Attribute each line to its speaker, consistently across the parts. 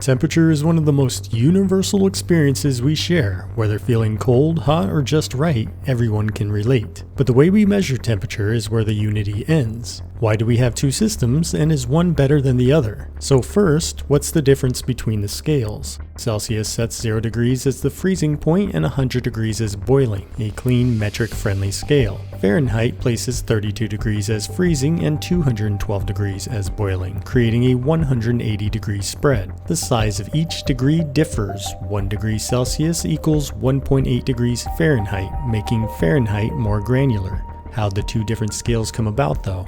Speaker 1: Temperature is one of the most universal experiences we share. Whether feeling cold, hot, or just right, everyone can relate. But the way we measure temperature is where the unity ends. Why do we have two systems, and is one better than the other? So first, what's the difference between the scales? Celsius sets 0 degrees as the freezing point and 100 degrees as boiling, a clean, metric-friendly scale. Fahrenheit places 32 degrees as freezing and 212 degrees as boiling, creating a 180-degree spread. The size of each degree differs. 1 degree Celsius equals 1.8 degrees Fahrenheit, making Fahrenheit more granular. How'd the two different scales come about, though?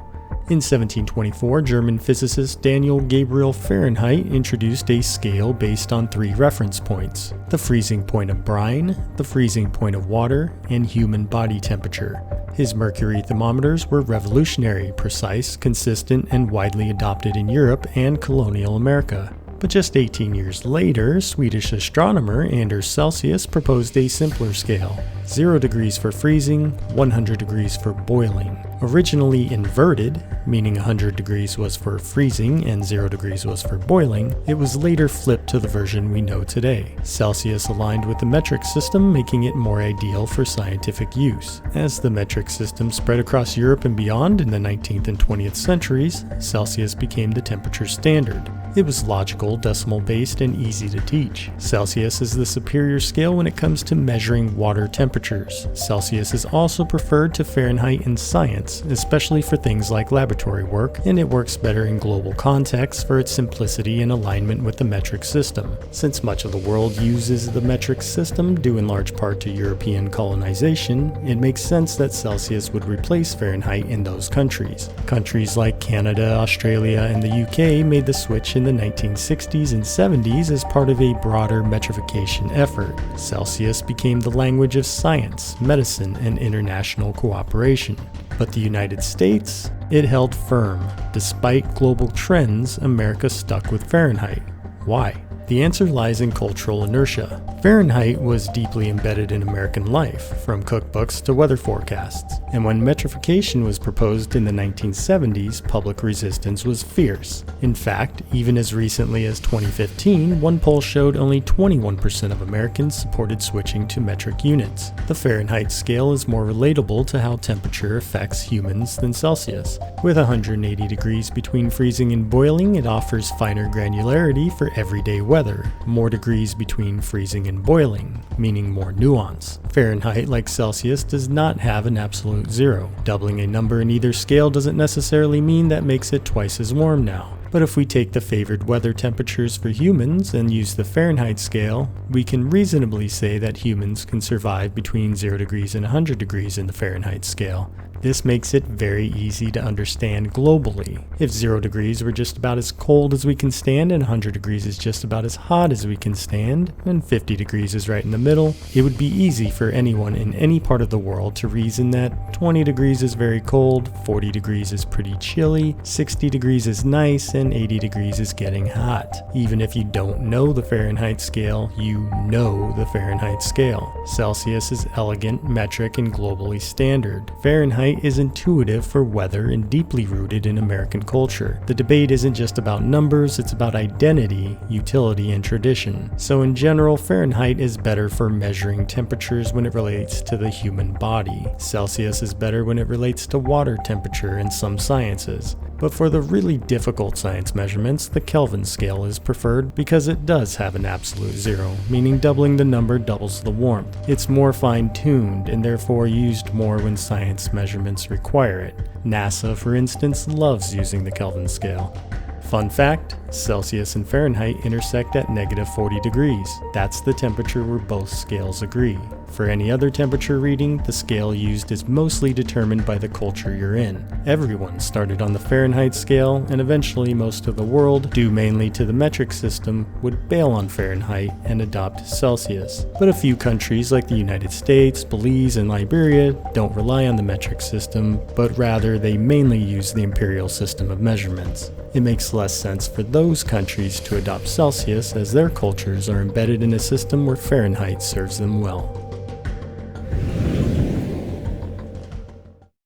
Speaker 1: In 1724, German physicist Daniel Gabriel Fahrenheit introduced a scale based on 3 reference points: the freezing point of brine, the freezing point of water, and human body temperature. His mercury thermometers were revolutionary, precise, consistent, and widely adopted in Europe and colonial America. But just 18 years later, Swedish astronomer Anders Celsius proposed a simpler scale: 0 degrees for freezing, 100 degrees for boiling. Originally inverted, meaning 100 degrees was for freezing and 0 degrees was for boiling, it was later flipped to the version we know today. Celsius aligned with the metric system, making it more ideal for scientific use. As the metric system spread across Europe and beyond in the 19th and 20th centuries, Celsius became the temperature standard. It was logical, decimal-based, and easy to teach. Celsius is the superior scale when it comes to measuring water temperatures. Celsius is also preferred to Fahrenheit in science, especially for things like laboratory work, and it works better in global contexts for its simplicity and alignment with the metric system. Since much of the world uses the metric system, due in large part to European colonization, it makes sense that Celsius would replace Fahrenheit in those countries. Countries like Canada, Australia, and the UK made the switch in the 1960s and 70s as part of a broader metrification effort. Celsius became the language of science, medicine, and international cooperation. But the United States, it held firm. Despite global trends, America stuck with Fahrenheit. Why? The answer lies in cultural inertia. Fahrenheit was deeply embedded in American life, from cookbooks to weather forecasts. And when metrification was proposed in the 1970s, public resistance was fierce. In fact, even as recently as 2015, one poll showed only 21% of Americans supported switching to metric units. The Fahrenheit scale is more relatable to how temperature affects humans than Celsius. With 180 degrees between freezing and boiling, it offers finer granularity for everyday weather, more degrees between freezing and boiling, meaning more nuance. Fahrenheit, like Celsius, does not have an absolute 0. Doubling a number in either scale doesn't necessarily mean that makes it twice as warm now. But if we take the favored weather temperatures for humans and use the Fahrenheit scale, we can reasonably say that humans can survive between 0 degrees and 100 degrees in the Fahrenheit scale. This makes it very easy to understand globally. If 0 degrees were just about as cold as we can stand and 100 degrees is just about as hot as we can stand, and 50 degrees is right in the middle, it would be easy for anyone in any part of the world to reason that 20 degrees is very cold, 40 degrees is pretty chilly, 60 degrees is nice, and 80 degrees is getting hot. Even if you don't know the Fahrenheit scale, you know the Fahrenheit scale. Celsius is elegant, metric, and globally standard. Fahrenheit is intuitive for weather and deeply rooted in American culture. The debate isn't just about numbers, it's about identity, utility, and tradition. So in general, Fahrenheit is better for measuring temperatures when it relates to the human body. Celsius is better when it relates to water temperature in some sciences. But for the really difficult science measurements, the Kelvin scale is preferred because it does have an absolute 0, meaning doubling the number doubles the warmth. It's more fine-tuned and therefore used more when science measurements require it. NASA, for instance, loves using the Kelvin scale. Fun fact, Celsius and Fahrenheit intersect at -40 degrees. That's the temperature where both scales agree. For any other temperature reading, the scale used is mostly determined by the culture you're in. Everyone started on the Fahrenheit scale, and eventually most of the world, due mainly to the metric system, would bail on Fahrenheit and adopt Celsius. But a few countries like the United States, Belize, and Liberia don't rely on the metric system, but rather they mainly use the imperial system of measurements. It makes less sense for those countries to adopt Celsius as their cultures are embedded in a system where Fahrenheit serves them well.